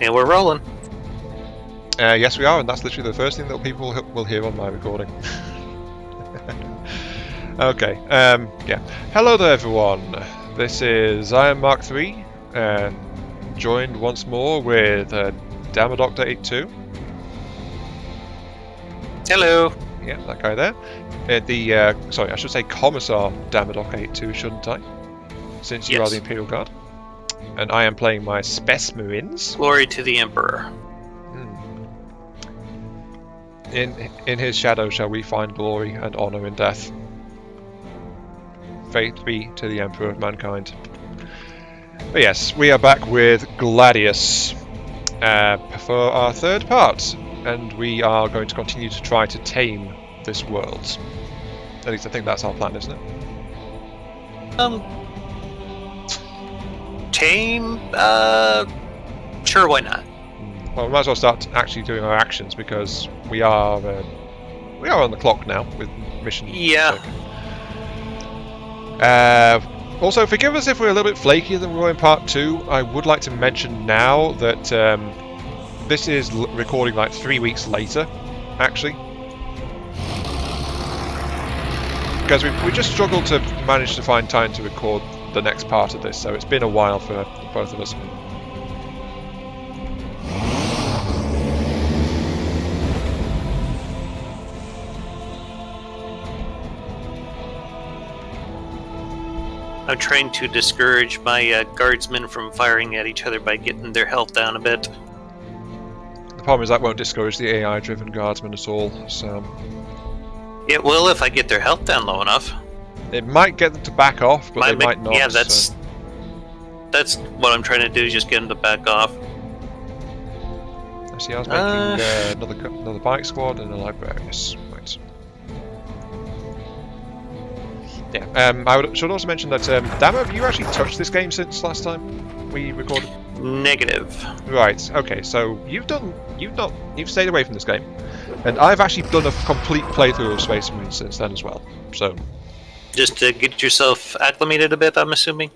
And we're rolling. Yes, we are, and that's literally the first thing that people will hear on my recording. Okay, yeah. Hello there, everyone. This is I am Mark III, joined once more with Damodoctor82. Hello. Yeah, that guy there. Sorry, I should say Commissar Damodoctor82, shouldn't I? Since you are the Imperial Guard. And I am playing my Spec Marines. Glory to the Emperor. In his shadow shall we find glory and honor in death. Faith be to the Emperor of mankind. But yes, we are back with Gladius for our third part, and we are going to continue to try to tame this world. At least I think that's our plan, isn't it? Tame? Sure, why not? Well, we might as well start actually doing our actions, because we are on the clock now with mission. Yeah. Also, forgive us if we're a little bit flakier than we were in part 2. I would like to mention now that this is recording like 3 weeks later, actually. Because we just struggled to manage to find time to record the next part of this, so it's been a while for both of us. I'm trying to discourage my guardsmen from firing at each other by getting their health down a bit. The problem is that won't discourage the AI-driven guardsmen at all, so... It will if I get their health down low enough. It might get them to back off, but they might not. Yeah, that's what I'm trying to do, is just get them to back off. I see, I was making another bike squad and a librarius. Right. Yeah, should also mention that, Damo, have you actually touched this game since last time we recorded? Negative. Right, okay, so you've stayed away from this game. And I've actually done a complete playthrough of Space Marines since then as well, so... Just to get yourself acclimated a bit, I'm assuming?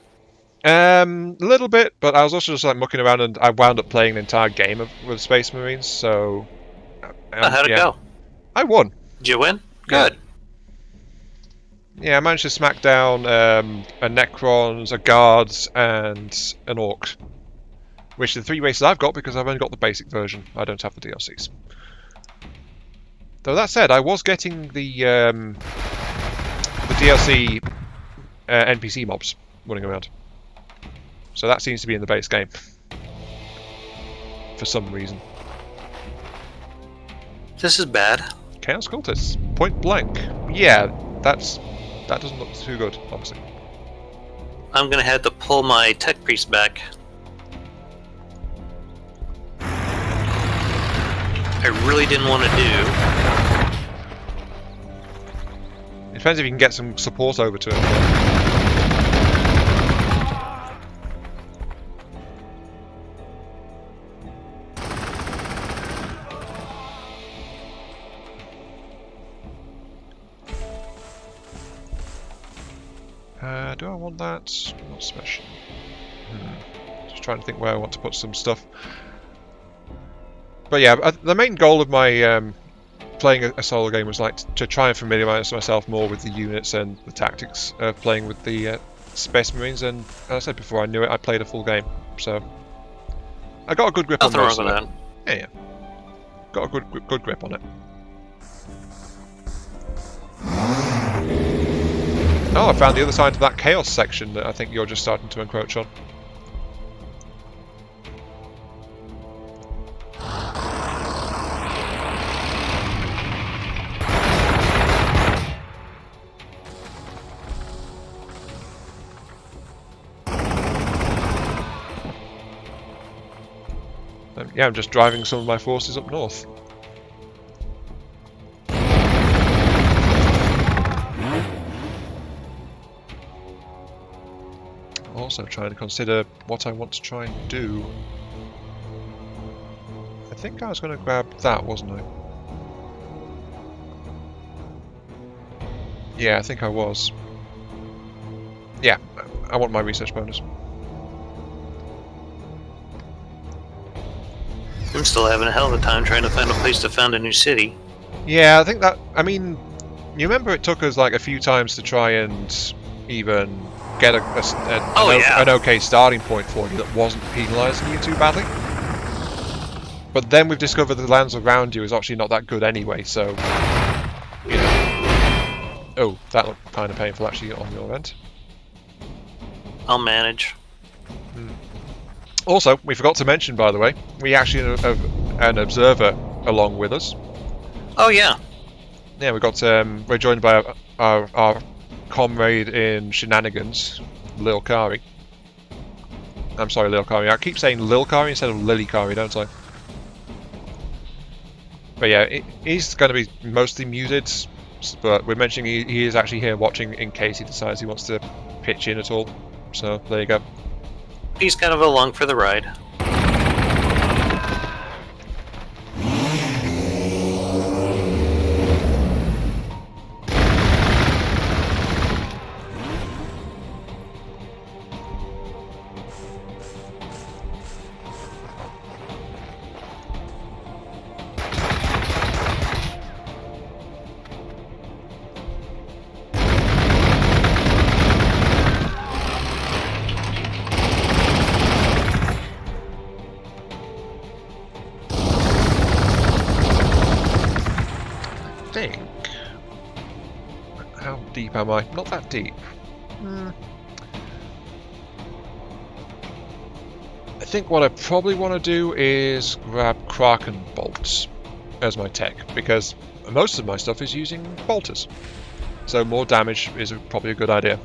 A little bit, but I was also just like mucking around and I wound up playing an entire game with Space Marines, so... how'd it go? I won. Did you win? Good. Yeah, I managed to smack down a Necrons, a Guards, and an Orc. Which are the 3 races I've got because I've only got the basic version. I don't have the DLCs. Though that said, I was getting the DLC NPC mobs running around. So that seems to be in the base game. For some reason. This is bad. Chaos Cultists. Point blank. Yeah, that doesn't look too good, obviously. I'm gonna have to pull my Tech Priest back. I really didn't want to do. It depends if you can get some support over to it. Do I want that? Not special. Just trying to think where I want to put some stuff. But yeah, the main goal of my playing a solo game was like to try and familiarise myself more with the units and the tactics of playing with the Space Marines, and as I said before, I knew it, I played a full game, so I got a good grip on most of it. Yeah, got a good grip on it. Oh, I found the other side of that chaos section that I think you're just starting to encroach on. Yeah, I'm just driving some of my forces up north. Also trying to consider what I want to try and do. I think I was going to grab that, wasn't I? Yeah, I think I was. Yeah, I want my research bonus. I'm still having a hell of a time trying to find a place to found a new city. Yeah, I think that. I mean, you remember it took us like a few times to try and even get an okay starting point for you that wasn't penalising you too badly. But then we've discovered the lands around you is actually not that good anyway, so you know. Oh, that looked kind of painful actually on your end. I'll manage. Also, we forgot to mention, by the way, we actually have an observer along with us. Oh yeah. Yeah, we're joined by our comrade in shenanigans, Lil Kari. I'm sorry, Lil Kari. I keep saying Lil Kari instead of Lily Kari, don't I? But yeah, he's going to be mostly muted, but we're mentioning he is actually here watching in case he decides he wants to pitch in at all. So there you go. He's kind of along for the ride. How deep am I? Not that deep. I think what I probably want to do is grab Kraken bolts as my tech, because most of my stuff is using bolters. So more damage is probably a good idea.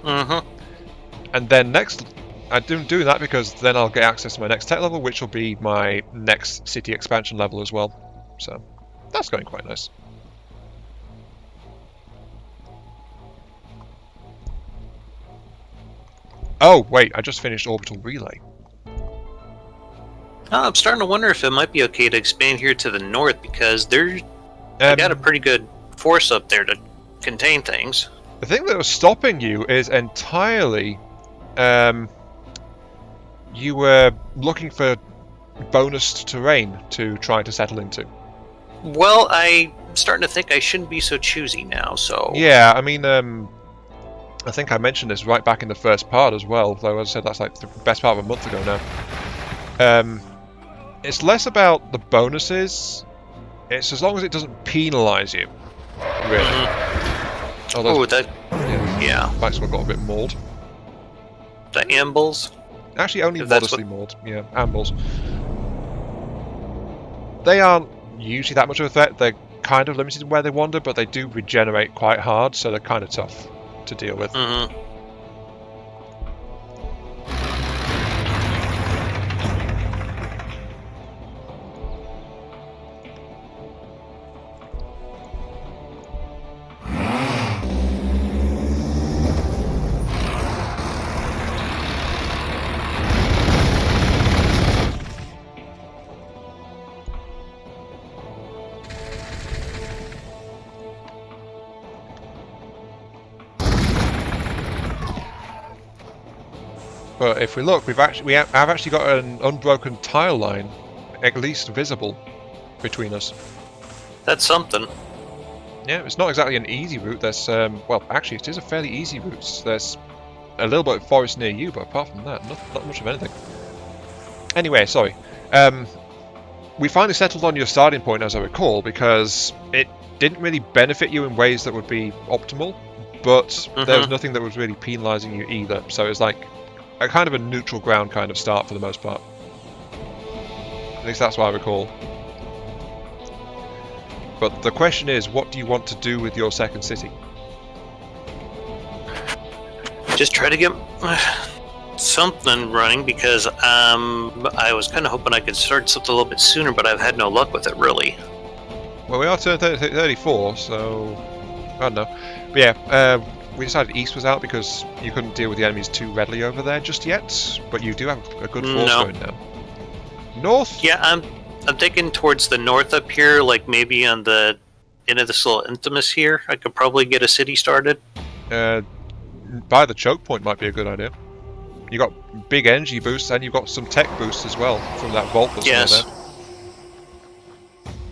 And then next, I'm doing that because then I'll get access to my next tech level, which will be my next city expansion level as well. So that's going quite nice. Oh, wait, I just finished Orbital Relay. I'm starting to wonder if it might be okay to expand here to the north, because they got a pretty good force up there to contain things. The thing that was stopping you is entirely... you were looking for bonus terrain to try to settle into. Well, I'm starting to think I shouldn't be so choosy now, so... Yeah, I mean, I think I mentioned this right back in the first part as well, though as I said that's like the best part of a month ago now. It's less about the bonuses, it's as long as it doesn't penalise you, really. Oh, that... Yeah. Might as well got a bit mauled. The ambles? Actually, only modestly mauled, yeah, ambles. They aren't usually that much of a threat, they're kind of limited in where they wander, but they do regenerate quite hard, so they're kind of tough to deal with. But if we look, I've actually got an unbroken tile line, at least visible, between us. That's something. Yeah, it's not exactly an easy route. There's well, actually, it is a fairly easy route. There's a little bit of forest near you, but apart from that, not much of anything. Anyway, sorry. We finally settled on your starting point, as I recall, because it didn't really benefit you in ways that would be optimal, but there was nothing that was really penalising you either. So it's like a kind of a neutral ground kind of start for the most part. At least that's what I recall. But the question is, what do you want to do with your second city? Just try to get something running, because I was kind of hoping I could start something a little bit sooner, but I've had no luck with it, really. Well, we are turning 34, so I don't know. But yeah, we decided East was out because you couldn't deal with the enemies too readily over there just yet, but you do have a good force going now. North? Yeah, I'm thinking towards the north up here, like maybe on the end of this little Intimus here. I could probably get a city started. By the choke point might be a good idea. You got big energy boosts and you've got some tech boosts as well from that vault that's there.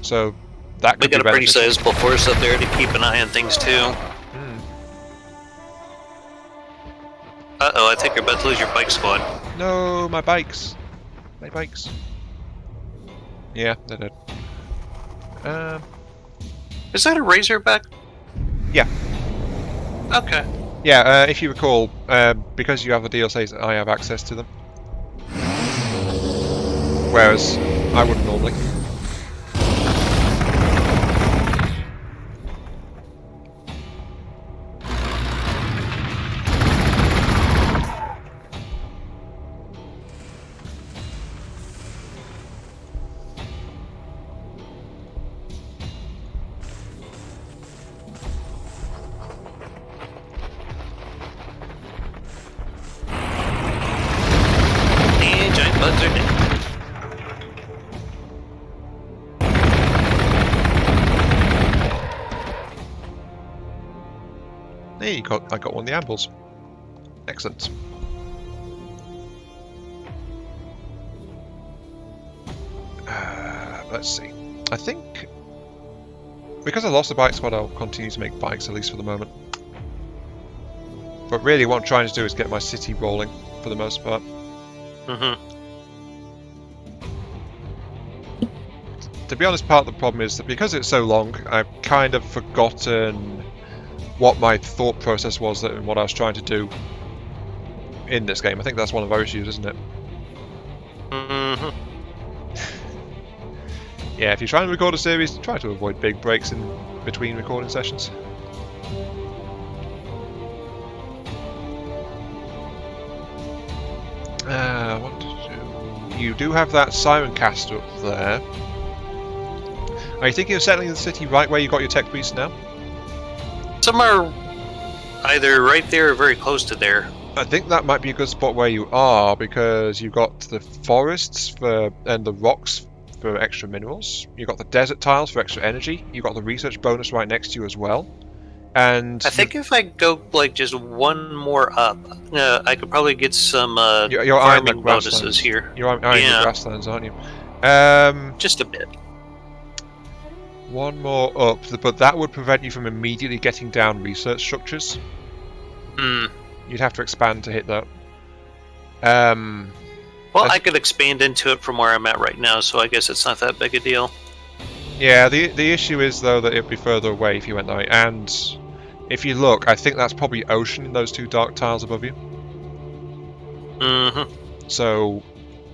So that We could got be a pretty beneficial. sizable force up there to keep an eye on things too. Uh-oh, I think you're about to lose your bike squad. No, my bikes. My bikes. Yeah, they're dead. Is that a Razorback? Yeah. Okay. Yeah, if you recall, because you have the DLCs, I have access to them. Whereas I wouldn't normally. And giant bugs are dead. There you go. I got one of the ambles. Excellent. Let's see. I think because I lost the bike squad, I'll continue to make bikes, at least for the moment. But really, what I'm trying to do is get my city rolling for the most part. To be honest, part of the problem is that because it's so long, I've kind of forgotten what my thought process was and what I was trying to do in this game. I think that's one of our issues, isn't it? Yeah, if you're trying to record a series, try to avoid big breaks in between recording sessions. What to do? You do have that siren caster up there. Are you thinking of settling the city right where you got your tech priest now? Some are either right there or very close to there. I think that might be a good spot where you are, because you've got the forests and the rocks for extra minerals. You've got the desert tiles for extra energy. You've got the research bonus right next to you as well. And I think if I go like just one more up, I could probably get some you're eyeing the farming grasslands. bonuses here. You're eyeing Yeah. the grasslands, aren't you? Just a bit. One more up, but that would prevent you from immediately getting down research structures. You'd have to expand to hit that. Well, I could expand into it from where I'm at right now, so I guess it's not that big a deal. Yeah, the issue is though that it'd be further away if you went that way, and if you look, I think that's probably ocean in those two dark tiles above you. So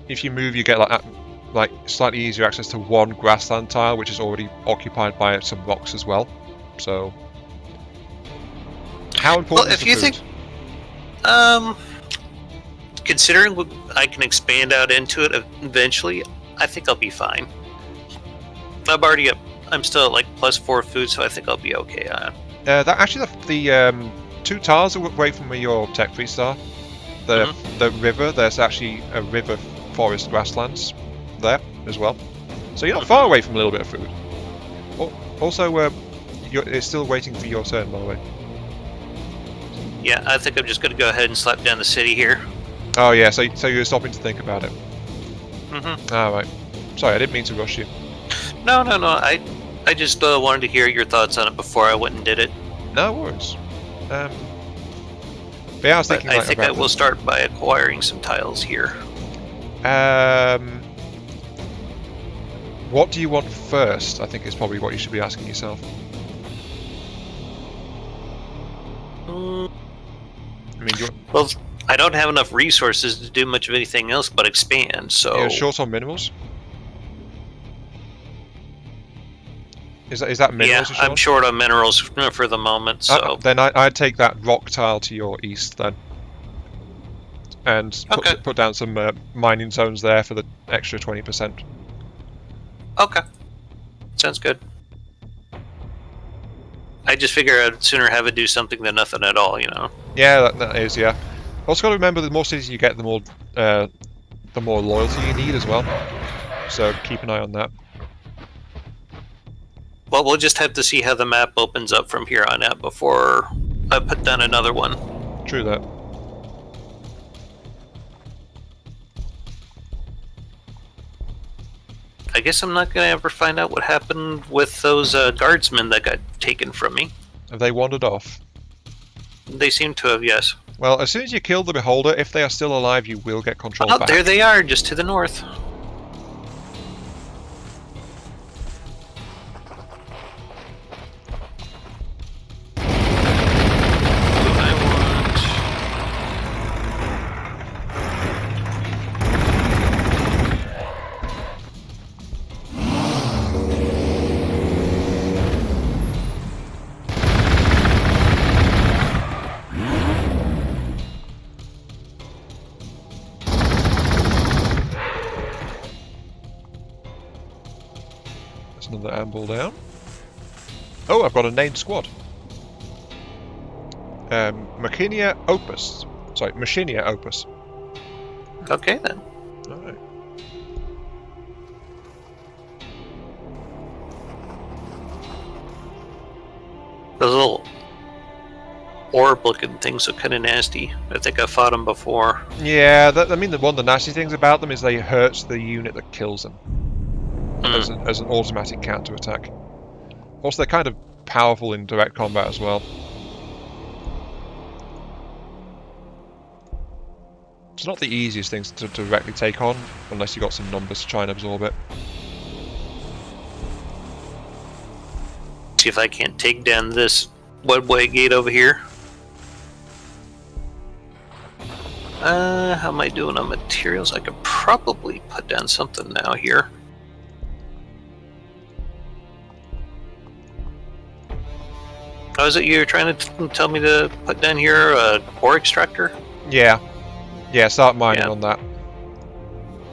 if you move, you get like slightly easier access to one grassland tile, which is already occupied by some rocks as well. So how important is if the you food? think, considering I can expand out into it eventually, I think I'll be fine. I'm still at like +4 food, so I think I'll be okay on. That actually the two tiles away from where your tech priests are. The river. There's actually a river forest grasslands there as well. So you're not far away from a little bit of food. Also, it's still waiting for your turn, by the way. Yeah, I think I'm just going to go ahead and slap down the city here. Oh yeah, so you're stopping to think about it. Right. Sorry, I didn't mean to rush you. No. I just wanted to hear your thoughts on it before I went and did it. No worries. But yeah, I was thinking. I think I will start by acquiring some tiles here. What do you want first? I think is probably what you should be asking yourself. I mean, well, I don't have enough resources to do much of anything else but expand, so... You're short on minerals? Is that minerals? Yeah, I'm short on minerals for the moment, so... Then I'd take that rock tile to your east, then. And put down some mining zones there for the extra 20%. Okay. Sounds good. I just figure I'd sooner have it do something than nothing at all, you know? Yeah, that is, yeah. Also got to remember, the more cities you get, the more loyalty you need as well. So keep an eye on that. Well, we'll just have to see how the map opens up from here on out before I put down another one. True that. I guess I'm not going to ever find out what happened with those guardsmen that got taken from me. Have they wandered off? They seem to have, yes. Well, as soon as you kill the Beholder, if they are still alive, you will get control back. Oh, there they are, just to the north. Another amble down. Oh, I've got a named squad. Machinia Opus. Sorry, Machinia Opus. Okay then. Alright. Those little orb-looking things are kind of nasty. I think I fought them before. Yeah, I mean, one of the nasty things about them is they hurt the unit that kills them. As an automatic counter-attack. Also, they're kind of powerful in direct combat as well. It's not the easiest things to directly take on, unless you've got some numbers to try and absorb it. See if I can't take down this webway gate over here. How am I doing on materials? I could probably put down something now here. Oh, is it you're trying to tell me to put down here ore extractor? Yeah. Yeah, start mining on that.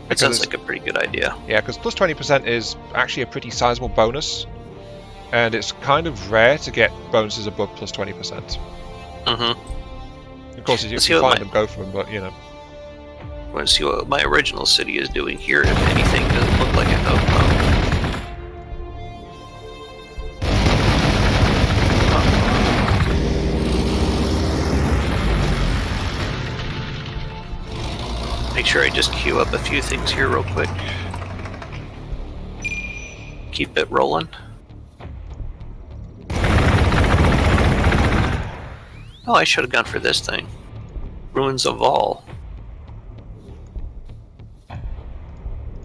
That sounds like a pretty good idea. Yeah, because plus 20% is actually a pretty sizable bonus. And it's kind of rare to get bonuses above plus 20%. Mm-hmm. Of course, if you can find them, go for them, but you know. I want to see what my original city is doing here, if anything. Doesn't look like it, though. Make sure I just queue up a few things here real quick. Keep it rolling. Oh, I should have gone for this thing. Ruins of All.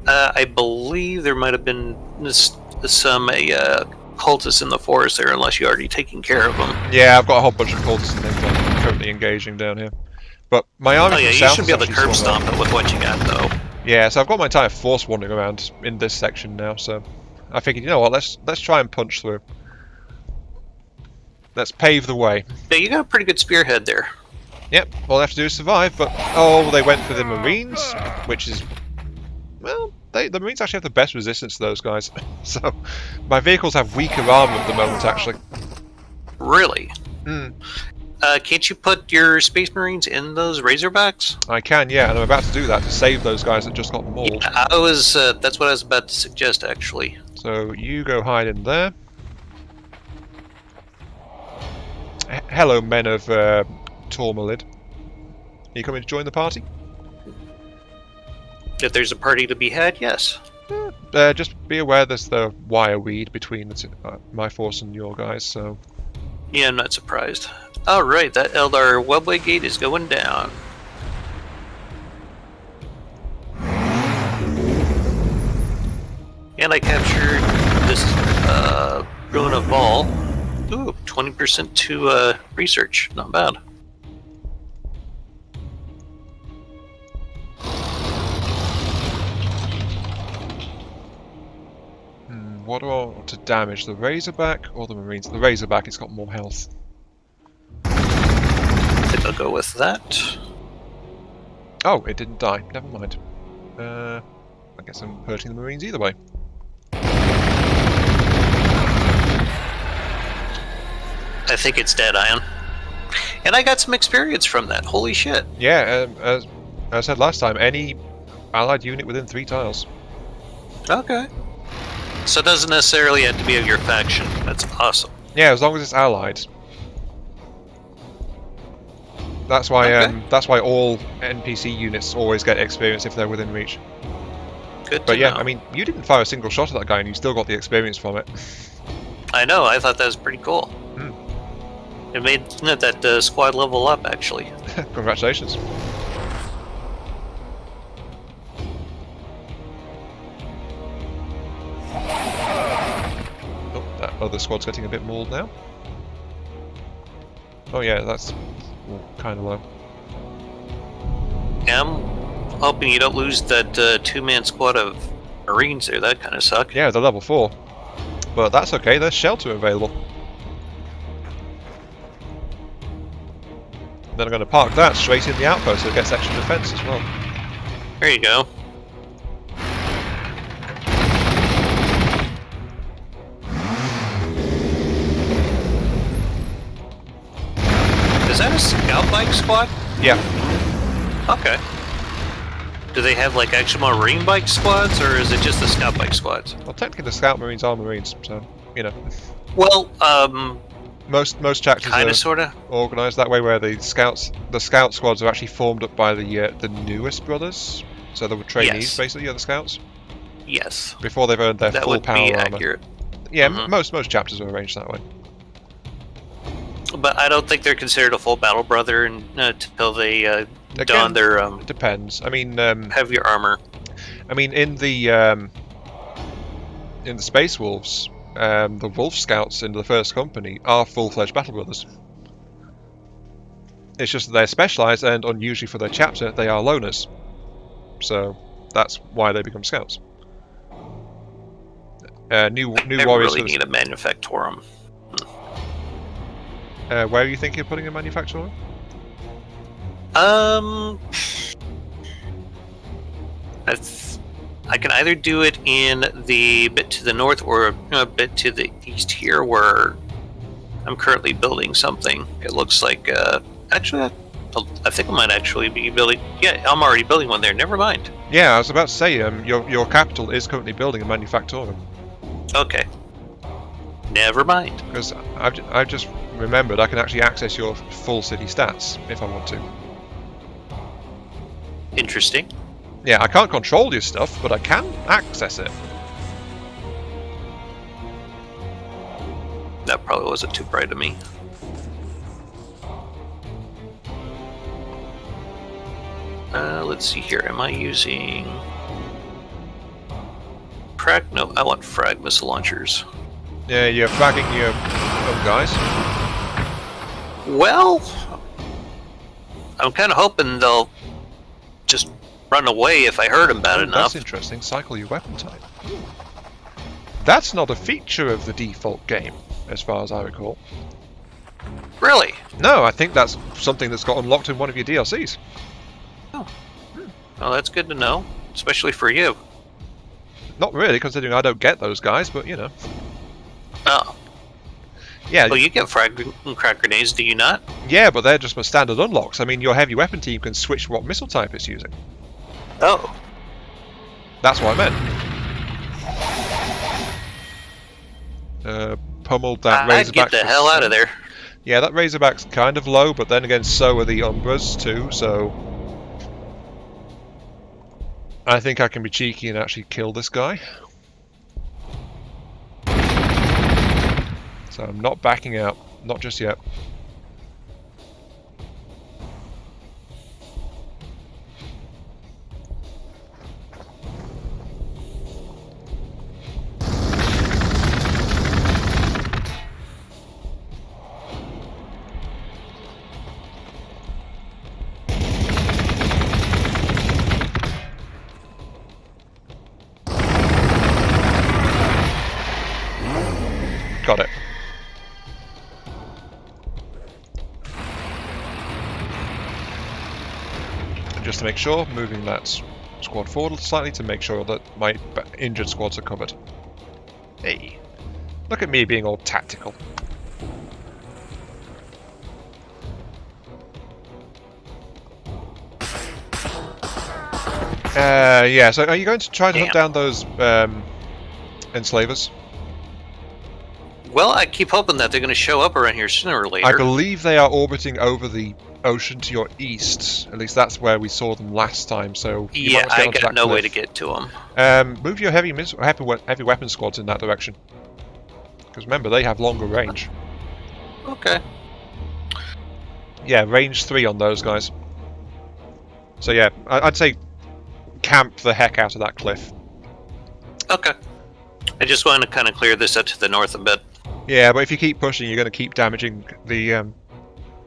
I believe there might have been some cultists in the forest there, unless you're already taking care of them. Yeah, I've got a whole bunch of cultists and things I'm currently engaging down here. But my army you should be able to curb stomp it with what you got, though. Yeah, so I've got my entire force wandering around in this section now, so I figured, you know what, let's try and punch through. Let's pave the way. Yeah, you got a pretty good spearhead there. Yep, all they have to do is survive, but oh, they went for the Marines, which is, well, the Marines actually have the best resistance to those guys. So my vehicles have weaker armor at the moment, actually. Really? Hmm. Can't you put your Space Marines in those Razorbacks? I can, yeah, and I'm about to do that to save those guys that just got mauled. Yeah, that's what I was about to suggest, actually. So you go hide in there. Hello, men of Tormalid. Are you coming to join the party? If there's a party to be had, yes. Just be aware there's the wire weed between my force and your guys, so... Yeah, I'm not surprised. Alright, that Eldar Webway Gate is going down. And I captured this Ruin of All. Ooh, 20% to research. Not bad. What do I want to damage? The Razorback or the Marines? The Razorback, it's got more health. I think I'll go with that. Oh, it didn't die. Never mind. I guess I'm hurting the Marines either way. I think it's dead, Ion. And I got some experience from that. Holy shit. Yeah, as I said last time, any allied unit within 3 tiles. Okay. So it doesn't necessarily have to be of your faction. That's awesome. Yeah, as long as it's allied. That's why all NPC units always get experience if they're within reach. Good to But yeah, know. I mean, you didn't fire a single shot at that guy, and you still got the experience from it. I know. I thought that was pretty cool. It made that squad level up, actually. Congratulations. Oh, that other squad's getting a bit mauled now. Oh yeah, that's kind of low. Yeah, I'm hoping you don't lose that two-man squad of Marines there. That kind of suck. Yeah, they're level 4. But that's okay, there's shelter available. Then I'm going to park that straight in the outpost so it gets extra defense as well. There you go. Is that a scout bike squad? Yeah. Okay. Do they have like actual Marine bike squads, or is it just the scout bike squads? Well, technically the Scout Marines are Marines, so, you know. Well, Most chapters kind are of, sort of. organised that way, where the Scout squads are actually formed up by the newest brothers. So they were trainees, Yes. basically, of the Scouts, Yes. before they've earned their That full would power be armor. accurate. Yeah, Mhm. most chapters are arranged that way. But I don't think they're considered a full battle brother until they don Again, their it depends. I mean, heavier armor. in the Space Wolves, the Wolf Scouts in the First Company are full-fledged battle brothers. It's just that they're specialised, and unusually for their chapter, they are loners. So that's why they become Scouts. New I warriors. really need a manufactorum. Where are you thinking of putting a manufacturer? I can either do it in the bit to the north or a bit to the east here, where I'm currently building something. It looks like actually, I think I might actually be building. Yeah, I'm already building one there. Never mind. Yeah, I was about to say, your capital is currently building a manufactorum. Okay. Never mind. Because I've just remembered I can actually access your full city stats if I want to. Interesting. Yeah, I can't control your stuff, but I can access it. That probably wasn't too bright of me. Let's see here. Am I using No, I want frag missile launchers. Yeah, you're fragging your own guys. Well, I'm kind of hoping they'll just run away if I hurt them bad enough. That's interesting. Cycle your weapon type. That's not a feature of the default game, as far as I recall. Really? No, I think that's something that's got unlocked in one of your DLCs. Oh. Well, that's good to know, especially for you. Not really, considering I don't get those guys, but you know. Oh. Yeah. Well, you get frag and crack grenades, do you not? Yeah, but they're just my standard unlocks. I mean, your heavy weapon team can switch what missile type it's using. Oh. That's what I meant. Pummeled that Razorback. I'd get the hell out of there. Yeah, that Razorback's kind of low, but then again, so are the Umbras too, so... I think I can be cheeky and actually kill this guy. So I'm not backing out. Not just yet. Got it. And just to make sure, moving that squad forward slightly to make sure that my injured squads are covered. Hey, look at me being all tactical. Yeah, so are you going to try to hunt down those enslavers? Well, I keep hoping that they're going to show up around here sooner or later. I believe they are orbiting over the ocean to your east. At least that's where we saw them last time. So you Yeah, might want to get I onto got that no way cliff. to get to them. Move your heavy weapon squads in that direction. Because remember, they have longer range. Okay. Yeah, range 3 on those guys. So yeah, I'd say camp the heck out of that cliff. Okay. I just want to kind of clear this up to the north a bit. Yeah, but if you keep pushing, you're going to keep damaging the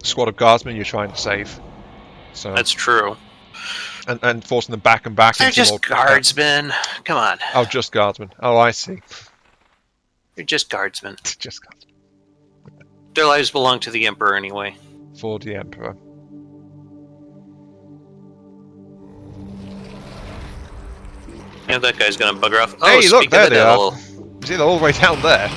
squad of guardsmen you're trying to save. So That's true. and forcing them back and back They're into just more... guardsmen. Come on. Oh, just guardsmen. Oh, I see. They're just guardsmen. Just guardsmen. Their lives belong to the Emperor anyway. For the Emperor. Yeah, that guy's gonna bugger off. Oh, Hey, look, speak there of the they devil. are. You see, they're all the way down there.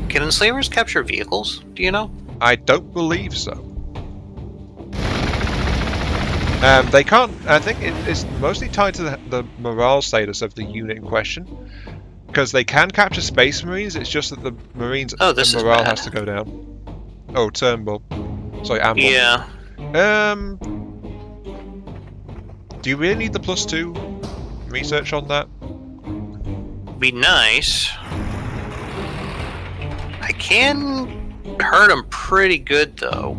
Can enslavers capture vehicles? Do you know? I don't believe so. They can't. I think it's mostly tied to the morale status of the unit in question, because they can capture space marines. It's just that the marines' morale has to go down. Oh, Turnbull. Sorry, Amble. Yeah. Do you really need the +2 research on that? Be nice. I can hurt them pretty good though.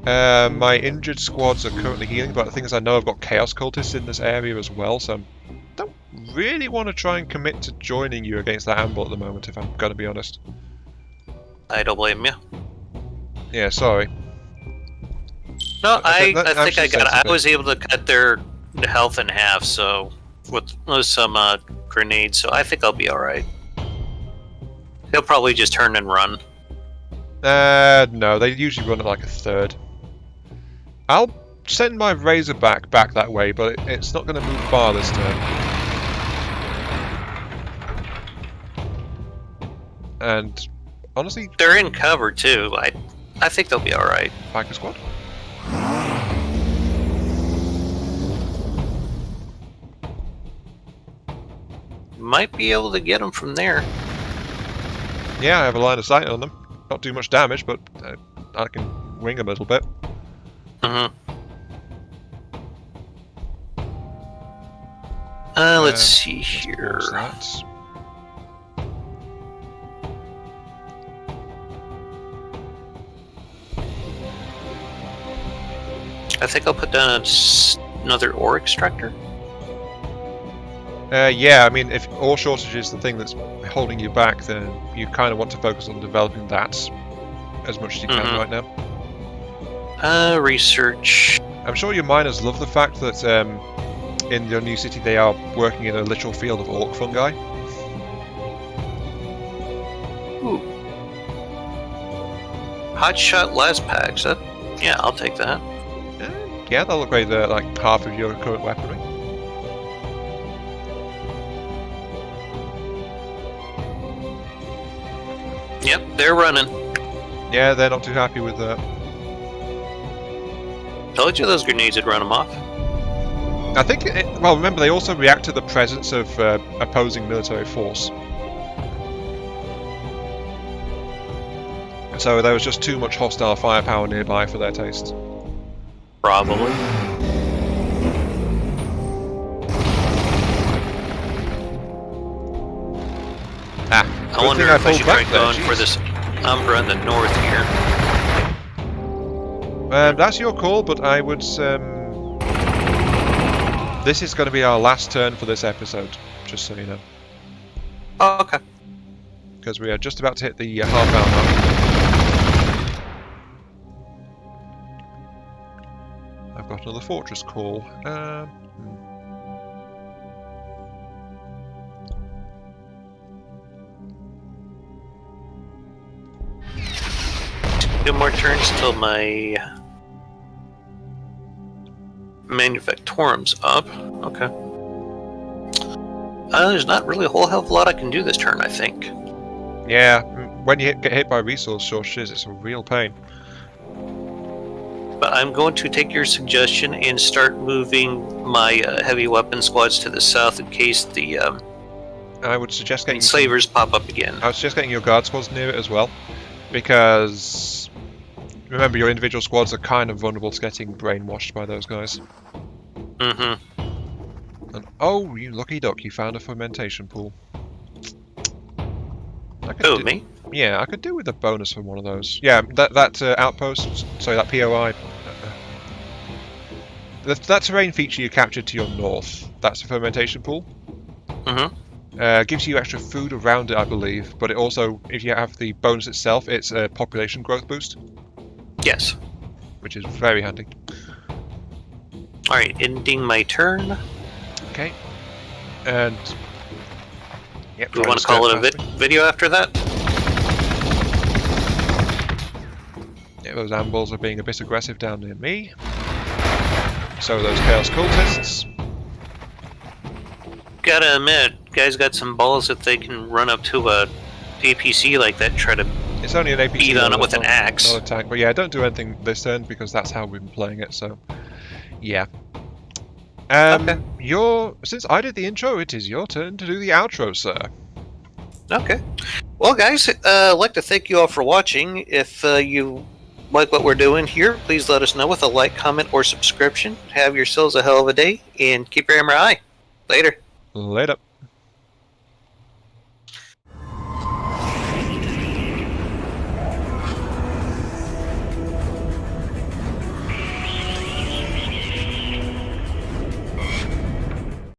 My injured squads are currently healing, but the thing is I know I've got Chaos Cultists in this area as well, so I don't really want to try and commit to joining you against that Amble at the moment, if I'm going to be honest. I don't blame you. Yeah, sorry. No, I think I got. sensitive. I was able to cut their health in half, so with some grenades, so I think I'll be all right. He'll probably just turn and run. No, they usually run at like a third. I'll send my Razorback back that way, but it's not going to move far this turn. And honestly, They're in cover too. I think they'll be all right. Biker Squad. Might be able to get them from there. Yeah, I have a line of sight on them. Not do much damage, but I can wing them a little bit. Let's see here. I think I'll put down another ore extractor. Yeah, I mean, if ore shortage is the thing that's holding you back, then you kind of want to focus on developing that as much as you can right now. Research. I'm sure your miners love the fact that in your new city they are working in a literal field of orc fungi. Ooh. Hotshot las packs. Yeah, I'll take that. Yeah, that'll upgrade like half of your current weaponry. Yep, they're running. Yeah, they're not too happy with that. Told you those grenades would run them off. I think, well, remember, they also react to the presence of opposing military force. So there was just too much hostile firepower nearby for their taste. Probably. I wonder if I should try going for this Umbra in the north here. That's your call, but I would... this is going to be our last turn for this episode, just so you know. Oh, okay. Because we are just about to hit the half-hour mark. I've got another fortress call. Two more turns till my Manufactorum's up. Okay. There's not really a whole hell of a lot I can do this turn, I think. Yeah, when you get hit by resource shortages, it's a real pain. But I'm going to take your suggestion and start moving my heavy weapon squads to the south in case the I would suggest getting enslavers pop up again. I would suggest getting your guard squads near it as well, because remember your individual squads are kind of vulnerable to getting brainwashed by those guys. Mm-hmm. And oh, you lucky duck! You found a fermentation pool. Oh, me? Yeah, I could do with a bonus from one of those. Yeah, that outpost. Sorry, that POI. That terrain feature you captured to your north. That's a fermentation pool. Mm-hmm. Gives you extra food around it, I believe, but it also, if you have the bonus itself, it's a population growth boost. Yes. Which is very handy. Alright, ending my turn. Okay. And... Yep, Do we want to call it a video after that? Yeah, those ambles are being a bit aggressive down near me. So are those Chaos Cultists. Gotta admit, guys got some balls if they can run up to a APC like that and try to It's only an APC beat on it with an axe. Not a tank. But yeah, don't do anything this turn because that's how we've been playing it, so... Yeah. Okay. Since I did the intro, it is your turn to do the outro, sir. Okay. Well, guys, I'd like to thank you all for watching. If you like what we're doing here, please let us know with a like, comment, or subscription. Have yourselves a hell of a day, and keep your hammer high. Later. Later.